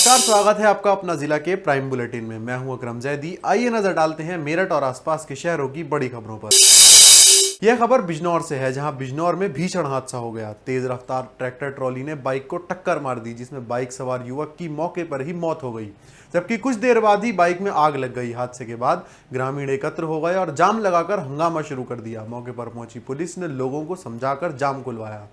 नमस्कार, स्वागत है आपका अपना जिला के प्राइम बुलेटिन में। मैं हूं अकरम जैदी। आइए नजर डालते हैं मेरठ और आसपास के शहरों की बड़ी खबरों पर। यह खबर बिजनौर से है, जहां बिजनौर में भीषण हादसा हो गया। तेज रफ्तार ट्रैक्टर ट्रॉली ने बाइक को टक्कर मार दी, जिसमें बाइक सवार युवक की मौके पर ही मौत हो गई, जबकि कुछ देर बाद ही बाइक में आग लग गई। हादसे के बाद ग्रामीण एकत्र हो गए और जाम लगाकर हंगामा शुरू कर दिया। मौके पर पहुंची पुलिस ने लोगों को समझाकर जाम खुलवाया।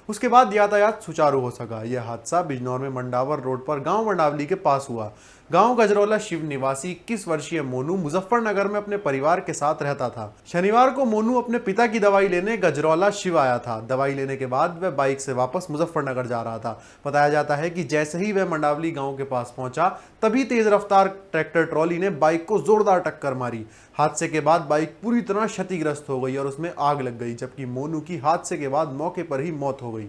उसके बाद यातायात सुचारू हो सका। यह हादसा बिजनौर में मंडावर रोड पर गांव मंडावली के पास हुआ। गांव गजरौला शिव निवासी 21 वर्षीय मोनू मुजफ्फरनगर में अपने परिवार के साथ रहता था। शनिवार को मोनू अपने पिता की दवाई लेने गजरौला शिव आया था। दवाई लेने के बाद वह बाइक से वापस मुजफ्फरनगर जा रहा था। बताया जाता है कि जैसे ही वह मंडावली गांव के पास पहुंचा, तभी तेज रफ्तार ट्रैक्टर ट्रॉली ने बाइक को जोरदार टक्कर मारी। हादसे के बाद बाइक पूरी तरह क्षतिग्रस्त हो गई और उसमें आग लग गई, जबकि मोनू की हादसे के बाद मौके पर ही मौत हो गई।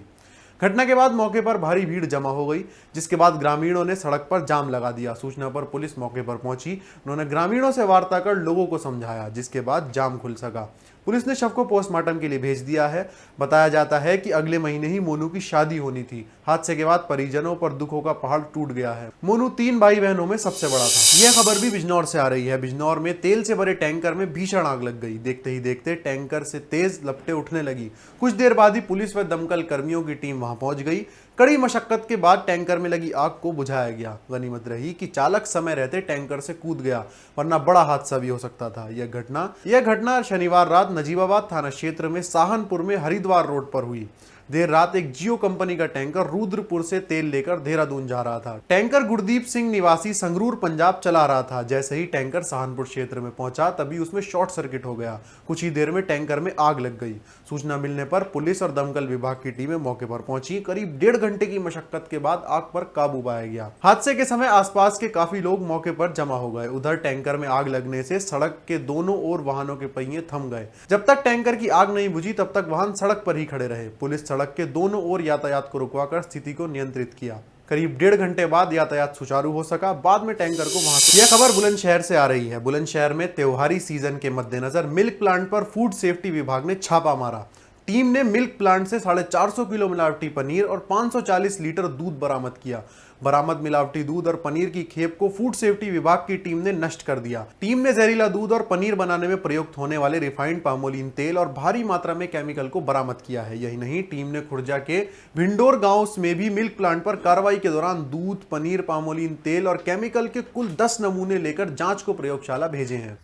घटना के बाद मौके पर भारी भीड़ जमा हो गई, जिसके बाद ग्रामीणों ने सड़क पर जाम लगा दिया। सूचना पर पुलिस मौके पर पहुंची। उन्होंने ग्रामीणों से वार्ता कर लोगों को समझाया, जिसके बाद जाम खुल सका। पुलिस ने शव को पोस्टमार्टम के लिए भेज दिया है। बताया जाता है कि अगले महीने ही मोनू की शादी होनी थी। हादसे के बाद परिजनों पर दुखों का पहाड़ टूट गया है। मोनू 3 भाई बहनों में सबसे बड़ा था। यह खबर भी बिजनौर से आ रही है। बिजनौर में तेल से भरे टैंकर में भीषण आग लग गई। देखते ही देखते टैंकर से तेज लपटें उठने लगी। कुछ देर बाद ही पुलिस व दमकल कर्मियों की टीम वहां पहुंच गई। कड़ी मशक्कत के बाद टैंकर में लगी आग को बुझाया गया। गनीमत रही कि चालक समय रहते टैंकर से कूद गया, वरना बड़ा हादसा भी हो सकता था। यह घटना शनिवार रात नजीबाबाद थाना क्षेत्र में साहनपुर में हरिद्वार रोड पर हुई। देर रात एक जियो कंपनी का टैंकर रुद्रपुर से तेल लेकर देहरादून जा रहा था। टैंकर गुरदीप सिंह निवासी संगरूर पंजाब चला रहा था। जैसे ही टैंकर सहारनपुर क्षेत्र में पहुंचा, तभी उसमें शॉर्ट सर्किट हो गया। कुछ ही देर में टैंकर में आग लग गई। सूचना मिलने पर पुलिस और दमकल विभाग की टीमें मौके पर पहुंची। करीब 1.5 घंटे की मशक्कत के बाद आग पर काबू पाया गया। हादसे के समय आसपास के काफी लोग मौके पर जमा हो गए। उधर टैंकर में आग लगने से सड़क के दोनों ओर वाहनों के पहिए थम गए। जब तक टैंकर की आग नहीं बुझी, तब तक वाहन सड़क पर ही खड़े रहे। पुलिस सड़क के दोनों ओर यातायात को रुकवाकर स्थिति को नियंत्रित किया। करीब 1.5 घंटे बाद यातायात सुचारू हो सका। बाद में टैंकर को वहां से। यह खबर बुलंदशहर से आ रही है। बुलंदशहर में त्योहारी सीजन के मद्देनजर मिल्क प्लांट पर फूड सेफ्टी विभाग ने छापा मारा। टीम ने मिल्क प्लांट से 450 किलो मिलावटी पनीर और 540 लीटर दूध बरामद किया। बरामद मिलावटी दूध और पनीर की खेप को फूड सेफ्टी विभाग की टीम ने नष्ट कर दिया। टीम ने जहरीला दूध और पनीर बनाने में प्रयुक्त होने वाले रिफाइंड पामोलिन तेल और भारी मात्रा में केमिकल को बरामद किया है। यही नहीं, टीम ने खुर्जा के भिंडोर गांव में भी मिल्क प्लांट पर कार्रवाई के दौरान दूध, पनीर, पामोलिन तेल और केमिकल के कुल 10 नमूने लेकर जांच को प्रयोगशाला भेजे हैं।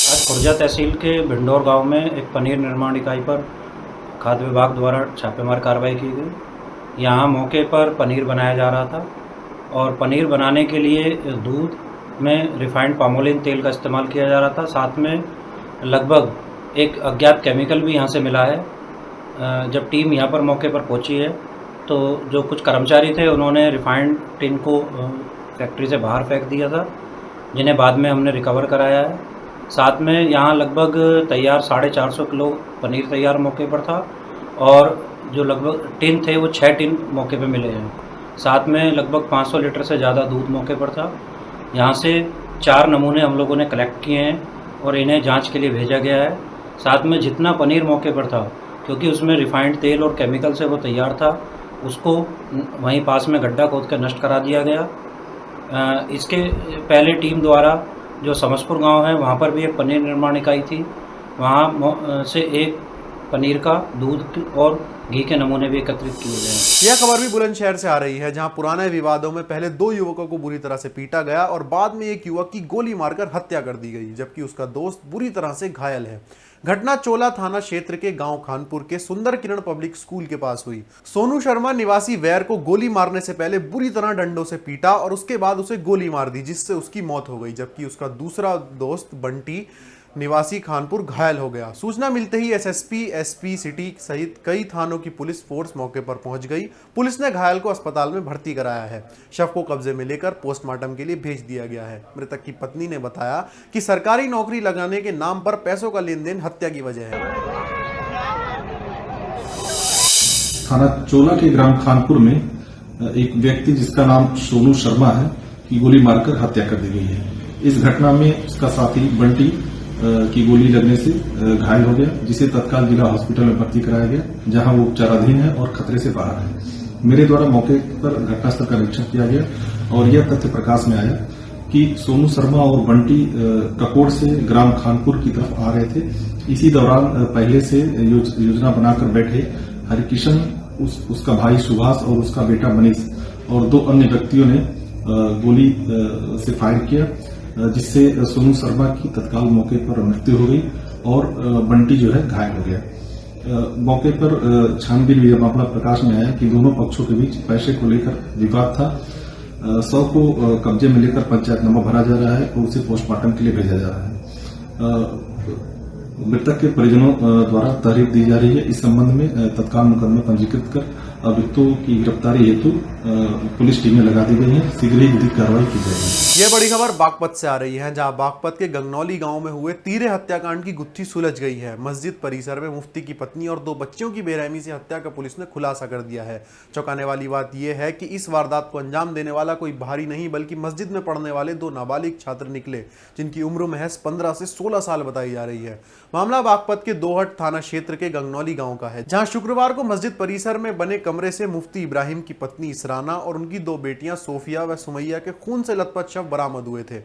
आज खुर्जा तहसील के भिंडोर गांव में एक पनीर निर्माण इकाई पर खाद्य विभाग द्वारा छापेमार कार्रवाई की गई। यहाँ मौके पर पनीर बनाया जा रहा था और पनीर बनाने के लिए दूध में रिफाइंड पामोलिन तेल का इस्तेमाल किया जा रहा था। साथ में लगभग एक अज्ञात केमिकल भी यहाँ से मिला है। जब टीम यहाँ पर मौके पर पहुँची है, तो जो कुछ कर्मचारी थे, उन्होंने रिफाइंड टिन को फैक्ट्री से बाहर फेंक दिया था, जिन्हें बाद में हमने रिकवर कराया है। साथ में यहाँ लगभग तैयार 450 किलो पनीर तैयार मौके पर था और जो लगभग टिन थे वो 6 टिन मौके पे मिले हैं। साथ में लगभग 500 लीटर से ज़्यादा दूध मौके पर था। यहाँ से 4 नमूने हम लोगों ने कलेक्ट किए हैं और इन्हें जांच के लिए भेजा गया है। साथ में जितना पनीर मौके पर था, क्योंकि उसमें रिफाइंड तेल और केमिकल से वो तैयार था, उसको वहीं पास में गड्ढा खोद कर नष्ट करा दिया गया। इसके पहले टीम द्वारा जो समसपुर गांव है, वहाँ पर भी एक पनीर निर्माण इकाई थी। वहाँ से एक पनीर का दूध और घी के नमूने भी एकत्रित किए गए हैं। यह खबर भी बुलंदशहर से आ रही है, जहां पुराने विवादों में पहले 2 युवकों को बुरी तरह से पीटा गया और बाद में एक युवक की गोली मारकर हत्या कर दी गई, जबकि उसका दोस्त बुरी तरह से घायल है। घटना चोला थाना क्षेत्र के गांव खानपुर के सुंदर किरण पब्लिक स्कूल के पास हुई। सोनू शर्मा निवासी वैर को गोली मारने से पहले बुरी तरह डंडों से पीटा और उसके बाद उसे गोली मार दी, जिससे उसकी मौत हो गई, जबकि उसका दूसरा दोस्त बंटी निवासी खानपुर घायल हो गया। सूचना मिलते ही एसएसपी, एसपी सिटी सहित कई थानों की पुलिस फोर्स मौके पर पहुंच गई। पुलिस ने घायल को अस्पताल में भर्ती कराया है। शव को कब्जे में लेकर पोस्टमार्टम के लिए भेज दिया गया है। मृतक की पत्नी ने बताया कि सरकारी नौकरी लगाने के नाम पर पैसों का लेन देन हत्या की वजह है। थाना चोला के ग्राम खानपुर में एक व्यक्ति जिसका नाम सोनू शर्मा है की गोली मारकर हत्या कर दी गई है। इस घटना में उसका साथी बंटी की गोली लगने से घायल हो गया, जिसे तत्काल जिला हॉस्पिटल में भर्ती कराया गया, जहां वो उपचाराधीन है और खतरे से बाहर है। मेरे द्वारा मौके पर घटनास्थल का निरीक्षण किया गया और यह तथ्य प्रकाश में आया कि सोनू शर्मा और बंटी ककोड़ से ग्राम खानपुर की तरफ आ रहे थे। इसी दौरान पहले से योजना बनाकर बैठे हरिकिशन, उसका भाई सुभाष और उसका बेटा मनीष और 2 अन्य व्यक्तियों ने गोली से फायर किया, जिससे सोनू शर्मा की तत्काल मौके पर मृत्यु हो गई और बंटी जो है घायल हो गया। मौके पर छानबीन में यह मामला प्रकाश में आया कि दोनों पक्षों के बीच पैसे को लेकर विवाद था। शव को कब्जे में लेकर पंचायतनामा भरा जा रहा है और उसे पोस्टमार्टम के लिए भेजा जा रहा है। मृतक के परिजनों द्वारा तहरीर दी जा रही है। इस संबंध में तत्काल मुकदमा पंजीकृत कर अभियुक्तों की गिरफ्तारी हेतु पुलिस टीमें लगा दी गई हैं। शीघ्र ही विधिक कार्रवाई की जाएगी। ये बड़ी खबर बागपत से आ रही है, जहां बागपत के गंगनौली गांव में हुए तीरे हत्याकांड की गुत्थी सुलझ गई है। मस्जिद परिसर में मुफ्ती की पत्नी और 2 बच्चियों की बेरहमी से हत्या का पुलिस ने खुलासा कर दिया है। चौंकाने वाली बात यह है कि इस वारदात को अंजाम देने वाला कोई बाहरी नहीं बल्कि मस्जिद में पढ़ने वाले 2 नाबालिग छात्र निकले, जिनकी उम्र महज 15 से 16 साल बताई जा रही है। मामला बागपत के दोहट थाना क्षेत्र के गंगनौली गांव का है, जहां शुक्रवार को मस्जिद परिसर में बने कमरे से मुफ्ती इब्राहिम की पत्नी इसराना और उनकी 2 बेटियां सोफिया व सुमैया के खून से लथपथ शव बरामद हुए थे।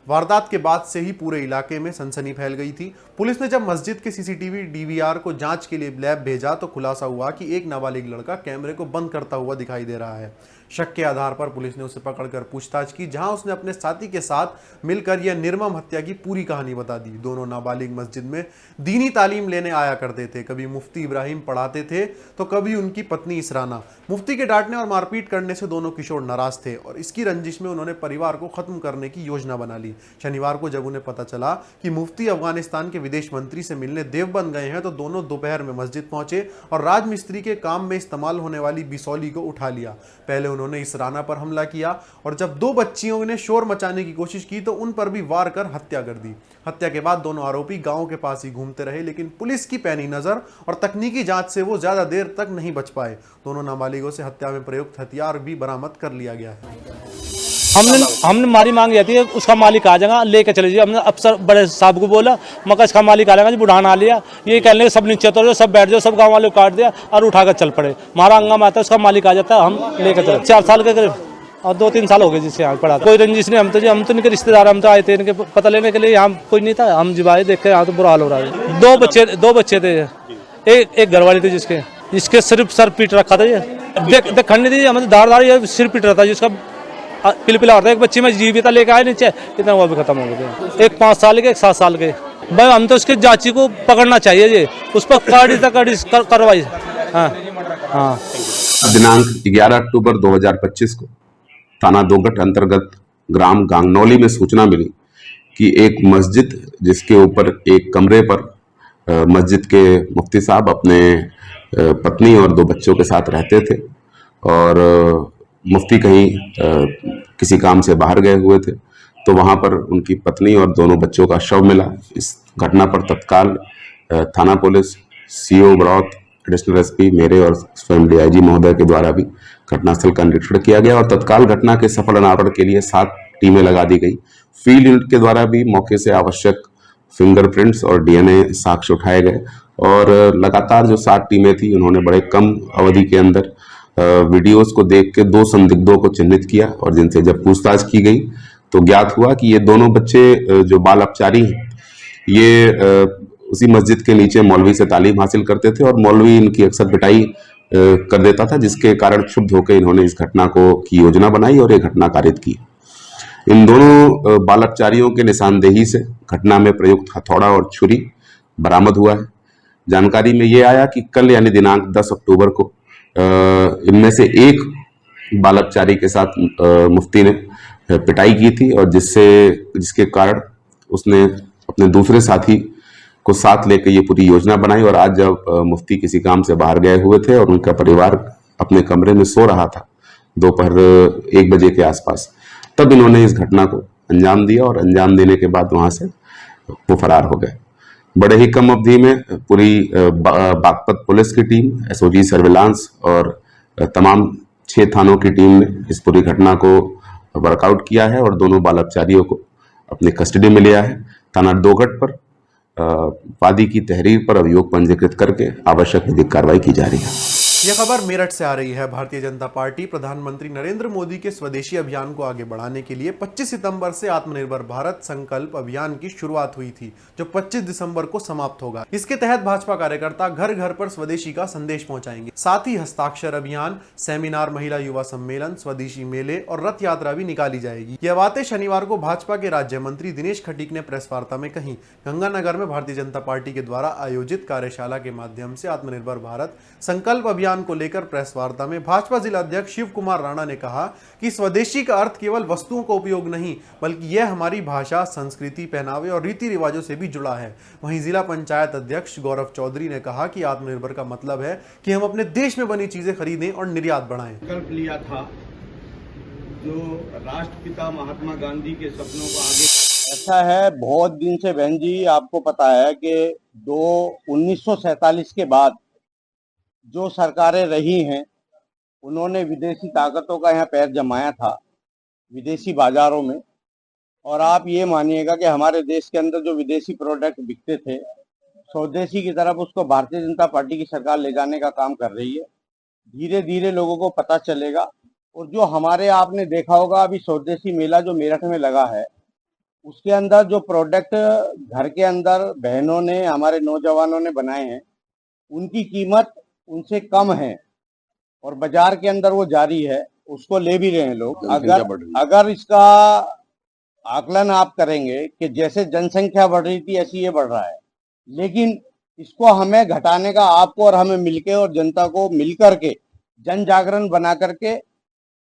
वारदात के बाद से ही पूरे इलाके में सनसनी फैल गई थी। पुलिस ने जब मस्जिद के सीसीटीवी डीवीआर को जांच के लिए लैब भेजा तो खुलासा हुआ कि एक नाबालिग लड़का कैमरे को बंद करता हुआ दिखाई दे रहा है। शक के आधार पर पुलिस ने उसे पकड़कर पूछताछ की, जहां उसने अपने साथी के साथ मिलकर यह निर्मम हत्या की पूरी कहानी बता दी। दोनों नाबालिग मस्जिद में दीनी तालीम लेने आया करते थे। कभी मुफ्ती इब्राहिम पढ़ाते थे तो कभी उनकी पत्नी इसराना। मुफ्ती के डांटने और मारपीट करने से दोनों किशोर नाराज थे और इसकी रंजिश में उन्होंने परिवार को खत्म करने की योजना बना ली। शनिवार को जब उन्हें पता चला कि मुफ्ती अफगानिस्तान के विदेश मंत्री से मिलने देवबंद गए हैं तो दोनों दोपहर में मस्जिद पहुंचे और राजमिस्त्री के काम में इस्तेमाल होने वाली बिसौली को उठा लिया। पहले उन्होंने इसराना पर हमला किया और जब 2 बच्चियों ने शोर मचाने की कोशिश की तो उन पर भी वार कर हत्या कर दी। हत्या के बाद दोनों आरोपी गांव के पास ही घूमते रहे, लेकिन पुलिस की पैनी नजर और तकनीकी जांच से वो ज्यादा देर तक नहीं बच पाए। दोनों नाबालिगों से हत्या में प्रयुक्त हथियार भी बरामद कर लिया गया है। हमने हमारी मांग जाती है उसका मालिक आ जाएगा लेके चले जाइए। हमने अफसर बड़े साहब को बोला, मगर इसका मालिक आ जाएगा जी, बुढ़ाना आ लिया। ये कहने लगे सब नीचे तो सब बैठ जाओ, सब गांव वाले काट दिया और उठाकर चल पड़े। हमारा हंगामा आता है, उसका मालिक आ जाता है, हम लेकर चले। 4 साल के करीब और 2-3 साल हो गए जिससे यहाँ पड़ा। कोई रंजिश नहीं, हम तो इनके रिश्तेदार, हम तो आए थे इनके पता लेने के लिए। यहाँ कोई नहीं था, हम जब आए देख के यहाँ तो बुरा हाल हो रहा है। 2 बच्चे थे, एक घरवाली थी जिसके सिर्फ सर पीट रखा था। ये देख खंड दी हमें धार ये सिर पीट रहा था, जिसका पिलपिला होता है। एक बच्ची में जीविता लेके आए नीचे, इतना वो भी खत्म हो गया। एक 5 साल के, एक 7 साल के। भाई हम तो उसके जांची को पकड़ना चाहिए, ये उस पर कार्रवाई। हाँ। दिनांक 11 अक्टूबर 2025 को थाना दोगट अंतर्गत ग्राम गांगनौली में सूचना मिली कि एक मस्जिद जिसके ऊपर एक कमरे पर मस्जिद के मुफ्ती साहब अपने पत्नी और 2 बच्चों के साथ रहते थे और मुफ्ती कहीं किसी काम से बाहर गए हुए थे, तो वहां पर उनकी पत्नी और दोनों बच्चों का शव मिला। इस घटना पर तत्काल थाना police, CO Baraut, additional SP मेरे और स्वयं डीआईजी महोदय के द्वारा भी घटनास्थल का निरीक्षण किया गया और तत्काल घटना के सफल अनावरण के लिए 7 टीमें लगा दी गई। फील्ड यूनिट के द्वारा भी मौके से आवश्यक फिंगरप्रिंट्स और डीएनए साक्ष्य उठाए गए और लगातार जो 7 टीमें थी उन्होंने बड़े कम अवधि के अंदर वीडियोस को देख के 2 संदिग्धों को चिन्हित किया और जिनसे जब पूछताछ की गई तो ज्ञात हुआ कि ये दोनों बच्चे जो बाल अपचारी हैं, ये उसी मस्जिद के नीचे मौलवी से तालीम हासिल करते थे और मौलवी इनकी अक्सर पिटाई कर देता था, जिसके कारण क्षुब्ध होकर इन्होंने इस घटना की योजना बनाई और ये घटना कारित की। इन दोनों बाल अपचारियों के निशानदेही से घटना में प्रयुक्त हथौड़ा और छुरी बरामद हुआ है। जानकारी में ये आया कि कल यानी दिनांक 10 अक्टूबर को इनमें से एक बाल अपचारी के साथ मुफ्ती ने पिटाई की थी और जिसके कारण उसने अपने दूसरे साथी को साथ लेकर ये पूरी योजना बनाई और आज जब मुफ्ती किसी काम से बाहर गए हुए थे और उनका परिवार अपने कमरे में सो रहा था दोपहर 1 बजे के आसपास, तब इन्होंने इस घटना को अंजाम दिया और अंजाम देने के बाद वहां से वो फरार हो गए। बड़े ही कम अवधि में पूरी बागपत पुलिस की टीम, एसओजी सर्विलांस और तमाम 6 थानों की टीम ने इस पूरी घटना को वर्कआउट किया है और दोनों बाल अपचारियों को अपनी कस्टडी में लिया है। थाना दोगट पर वादी की तहरीर पर अभियोग पंजीकृत करके आवश्यक विधिक कार्रवाई की जा रही है। यह खबर मेरठ से आ रही है। भारतीय जनता पार्टी प्रधानमंत्री नरेंद्र मोदी के स्वदेशी अभियान को आगे बढ़ाने के लिए 25 सितंबर से आत्मनिर्भर भारत संकल्प अभियान की शुरुआत हुई थी, जो 25 दिसंबर को समाप्त होगा। इसके तहत भाजपा कार्यकर्ता घर घर पर स्वदेशी का संदेश पहुंचाएंगे। साथ ही हस्ताक्षर अभियान, सेमिनार, महिला युवा सम्मेलन, स्वदेशी मेले और रथ यात्रा भी निकाली जाएगी। यह बातें शनिवार को भाजपा के राज्य मंत्री दिनेश खटीक ने प्रेस वार्ता में कही। गंगानगर में भारतीय जनता पार्टी के द्वारा आयोजित कार्यशाला के माध्यम से आत्मनिर्भर भारत संकल्प अभियान को लेकर प्रेस वार्ता में भाजपा जिला अध्यक्ष शिव कुमार राणा ने कहा कि स्वदेशी का अर्थ केवल वस्तुओं का उपयोग नहीं, बल्कि यह हमारी भाषा, संस्कृति, पहनावे और रीति रिवाजों से भी जुड़ा है। वहीं जिला पंचायत अध्यक्ष गौरव चौधरी ने कहा कि आत्मनिर्भर का मतलब है कि हम अपने देश में बनी चीजें खरीदें और निर्यात बढ़ाएं। संकल्प लिया था जो राष्ट्रपिता महात्मा गांधी के सपनों को आगे। ऐसा है, बहुत दिन से बहन जी आपको पता है कि 1947 के बाद जो सरकारें रही हैं उन्होंने विदेशी ताकतों का यहाँ पैर जमाया था विदेशी बाजारों में। और आप ये मानिएगा कि हमारे देश के अंदर जो विदेशी प्रोडक्ट बिकते थे, स्वदेशी की तरफ उसको भारतीय जनता पार्टी की सरकार ले जाने का काम कर रही है। धीरे धीरे लोगों को पता चलेगा। और जो हमारे आपने देखा होगा अभी स्वदेशी मेला जो मेरठ में लगा है, उसके अंदर जो प्रोडक्ट घर के अंदर बहनों ने, हमारे नौजवानों ने बनाए हैं, उनकी कीमत उनसे कम है और बाजार के अंदर वो जारी है, उसको ले भी रहे हैं लोग। अगर इसका आकलन आप करेंगे कि जैसे जनसंख्या बढ़ रही थी ऐसी ये बढ़ रहा है, लेकिन इसको हमें घटाने का, आपको और हमें मिलके और जनता को मिलकर के जन जागरण बना करके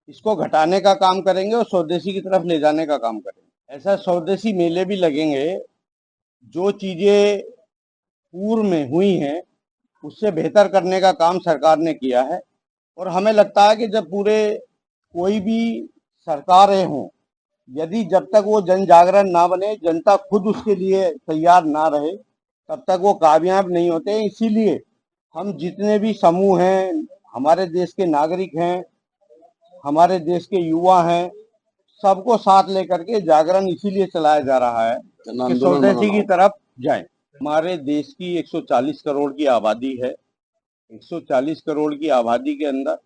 इसको घटाने का काम करेंगे और स्वदेशी की तरफ ले जाने का काम करेंगे। ऐसा स्वदेशी मेले भी लगेंगे। जो चीजें पूर्व में हुई हैं उससे बेहतर करने का काम सरकार ने किया है। और हमें लगता है कि जब पूरे कोई भी सरकारें हों, यदि जब तक वो जन जागरण ना बने, जनता खुद उसके लिए तैयार ना रहे, तब तक वो कामयाब नहीं होते। इसीलिए हम जितने भी समूह हैं, हमारे देश के नागरिक हैं, हमारे देश के युवा हैं, सबको साथ लेकर के जागरण इसीलिए चलाया जा रहा है कि स्वदेशी की तरफ जाएं। हमारे देश की 140 करोड़ की आबादी है। 140 करोड़ की आबादी के अंदर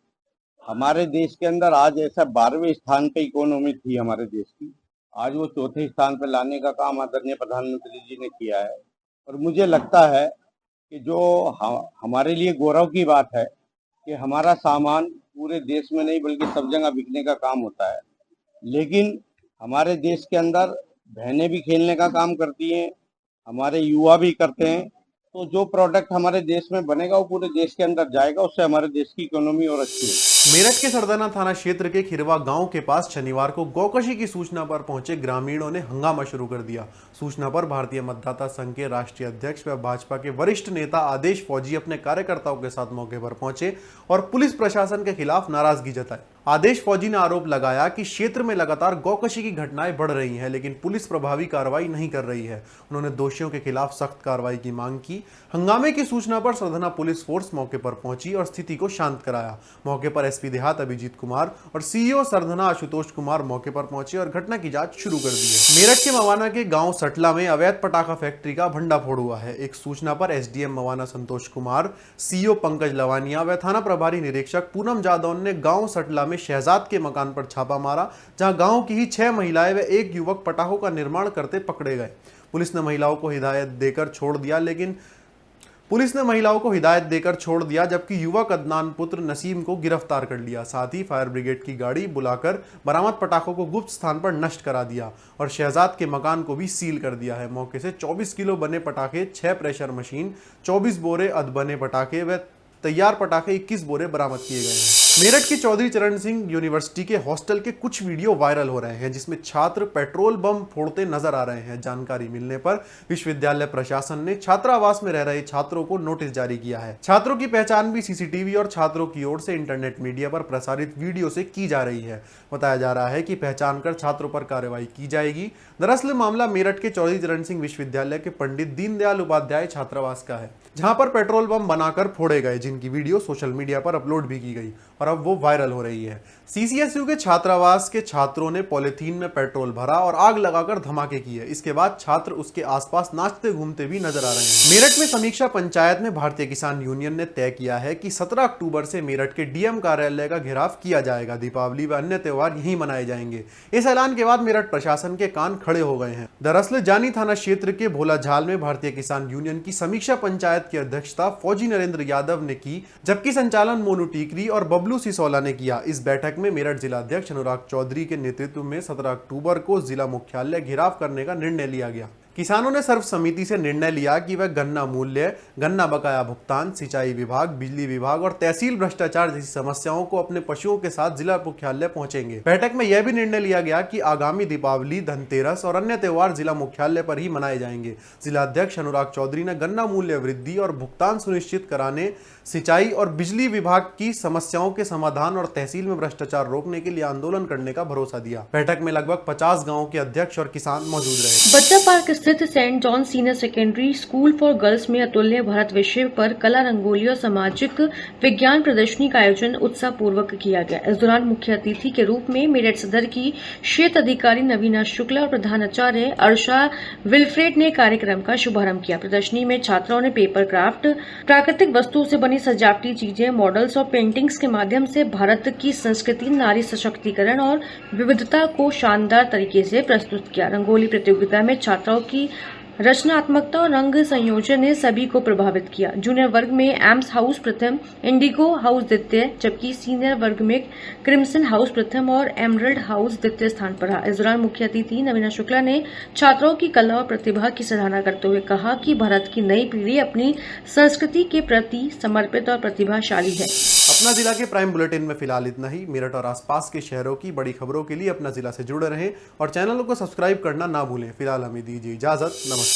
हमारे देश के अंदर आज ऐसा 12वें स्थान पे इकोनॉमी थी हमारे देश की, आज वो 4थे स्थान पे लाने का काम आदरणीय प्रधानमंत्री जी ने किया है। और मुझे लगता है कि जो हमारे लिए गौरव की बात है कि हमारा सामान पूरे देश में नहीं बल्कि सब जगह बिकने का काम होता है। लेकिन हमारे देश के अंदर बहनें भी खेलने का काम करती हैं, हमारे युवा भी करते हैं। तो जो प्रोडक्ट हमारे देश में बनेगा वो पूरे देश के अंदर जाएगा, उससे हमारे देश की इकोनॉमी और अच्छी है। मेरठ के सरदाना थाना क्षेत्र के खिरवा गांव के पास शनिवार को गौकशी की सूचना पर पहुंचे ग्रामीणों ने हंगामा शुरू कर दिया। सूचना पर भारतीय मतदाता संघ के राष्ट्रीय अध्यक्ष व भाजपा के वरिष्ठ नेता आदेश फौजी अपने कार्यकर्ताओं के साथ मौके पर पहुंचे और पुलिस प्रशासन के खिलाफ नाराजगी जताई। आदेश फौजी ने आरोप लगाया कि क्षेत्र में लगातार गौकशी की घटनाएं बढ़ रही हैं, लेकिन पुलिस प्रभावी कार्रवाई नहीं कर रही है। उन्होंने दोषियों के खिलाफ सख्त कार्रवाई की मांग की। हंगामे की सूचना पर सरदाना पुलिस फोर्स मौके पर पहुंची और स्थिति को शांत कराया। मौके पर एसपी देहात अभिजीत कुमार और सीईओ सरदाना आशुतोष कुमार मौके पर पहुंचे और घटना की जांच शुरू कर दी है। मेरठ के मवाना के गांव सटला में अवैध पटाखा फैक्ट्री का भंडाफोड़ हुआ है। एक सूचना पर एसडीएम मवाना संतोष कुमार, सीईओ पंकज लवानिया व थाना प्रभारी निरीक्षक पूनम जादौन ने गांव सटला में शहजाद के मकान पर छापा मारा, जहां गांव की ही 6 महिलाएं व एक युवक पटाखों का निर्माण करते पकड़े गए। पुलिस ने महिलाओं को हिदायत देकर छोड़ दिया, जबकि युवक अदनान पुत्र नसीम को गिरफ्तार कर लिया। साथ ही फायर ब्रिगेड की गाड़ी बुलाकर बरामद पटाखों को गुप्त स्थान पर नष्ट करा दिया और शहजाद के मकान को भी सील कर दिया है। मौके से 24 किलो बने पटाखे, 6 प्रेशर मशीन, 24 बोरे अधबने पटाखे व तैयार पटाखे 21 बोरे बरामद किए गए हैं। मेरठ के चौधरी चरण सिंह यूनिवर्सिटी के हॉस्टल के कुछ वीडियो वायरल हो रहे हैं, जिसमें छात्र पेट्रोल बम फोड़ते नजर आ रहे हैं। जानकारी मिलने पर विश्वविद्यालय प्रशासन ने छात्रावास में रह रहे छात्रों को नोटिस जारी किया है। छात्रों की पहचान भी सीसीटीवी और छात्रों की ओर से इंटरनेट मीडिया पर प्रसारित वीडियो से की जा रही है। बताया जा रहा है कि पहचान कर छात्रों पर कार्रवाई की जाएगी। दरअसल मामला मेरठ के चौधरी चरण सिंह विश्वविद्यालय के पंडित दीनदयाल उपाध्याय छात्रावास का है, जहां पर पेट्रोल बम बनाकर फोड़े गए, जिनकी वीडियो सोशल मीडिया पर अपलोड भी की गई। और अब वो वायरल हो रही है। सीसीएसयू के छात्रावास के छात्रों ने पॉलिथीन में पेट्रोल भरा और आग लगाकर धमाके किए। इसके बाद छात्र उसके आसपास नाचते घूमते भी नजर आ रहे हैं। मेरठ में समीक्षा पंचायत में भारतीय किसान यूनियन ने तय किया है कि 17 अक्टूबर से मेरठ के डीएम कार्यालय का घेराव किया जाएगा। दीपावली व अन्य त्योहार यहीं मनाए जाएंगे। इस ऐलान के बाद मेरठ प्रशासन के कान खड़े हो गए हैं। दरअसल जानी थाना क्षेत्र के भोलाझाल में भारतीय किसान यूनियन की समीक्षा पंचायत की अध्यक्षता फौजी नरेंद्र यादव ने की, जबकि संचालन मोनू टीकरी और बबलू सिसोला ने किया। इस बैठक में मेरठ जिला अध्यक्ष अनुराग चौधरी के नेतृत्व में 17 अक्टूबर को जिला मुख्यालय घेराव करने का निर्णय लिया गया। किसानों ने सर्वसम्मति से निर्णय लिया कि वह गन्ना मूल्य, गन्ना बकाया भुगतान, सिंचाई विभाग, बिजली विभाग और तहसील भ्रष्टाचार जैसी समस्याओं को अपने पशुओं के साथ जिला मुख्यालय पहुंचेंगे। बैठक में यह भी निर्णय लिया गया कि आगामी दीपावली, धनतेरस और अन्य त्योहार जिला मुख्यालय पर ही मनाए जाएंगे। जिला अध्यक्ष अनुराग चौधरी ने गन्ना मूल्य वृद्धि और भुगतान सुनिश्चित कराने, सिंचाई और बिजली विभाग की समस्याओं के समाधान और तहसील में भ्रष्टाचार रोकने के लिए आंदोलन करने का भरोसा दिया। बैठक में लगभग 50 गाँव के अध्यक्ष और किसान मौजूद रहे। बच्चा पार्क स्थित Saint John senior secondary school for girls में अतुल्य भारत विषय पर कला, रंगोली और सामाजिक विज्ञान प्रदर्शनी का आयोजन उत्साह पूर्वक किया गया। इस दौरान मुख्य अतिथि के रूप में मेरठ सदर की क्षेत्र अधिकारी नवीना शुक्ला और प्रधानाचार्य अर्षा विल्फ्रेड ने कार्यक्रम का शुभारंभ किया। प्रदर्शनी में छात्राओं ने पेपर क्राफ्ट, प्राकृतिक वस्तुओं से बनी सजावटी चीजें, मॉडल्स और पेंटिंग्स के माध्यम से भारत की संस्कृति, नारी सशक्तिकरण और विविधता को शानदार तरीके से प्रस्तुत किया। रंगोली प्रतियोगिता में छात्राओं की रचनात्मकता और रंग संयोजन ने सभी को प्रभावित किया। जूनियर वर्ग में एम्स हाउस प्रथम, इंडिगो हाउस द्वितीय, जबकि सीनियर वर्ग में क्रिम्सन हाउस प्रथम और एमरल्ड हाउस द्वितीय स्थान पर रहा। इस दौरान मुख्य अतिथि नवीना शुक्ला ने छात्रों की कला और प्रतिभा की सराहना करते हुए कहा कि भारत की नई पीढ़ी अपनी संस्कृति के प्रति समर्पित और प्रतिभाशाली है। अपना जिला के प्राइम बुलेटिन में फिलहाल इतना ही। मेरठ और आसपास के शहरों की बड़ी खबरों के लिए अपना जिला से जुड़े रहें और चैनल को सब्सक्राइब करना ना भूलें। फिलहाल हमें दीजिए इजाजत। नमस्कार।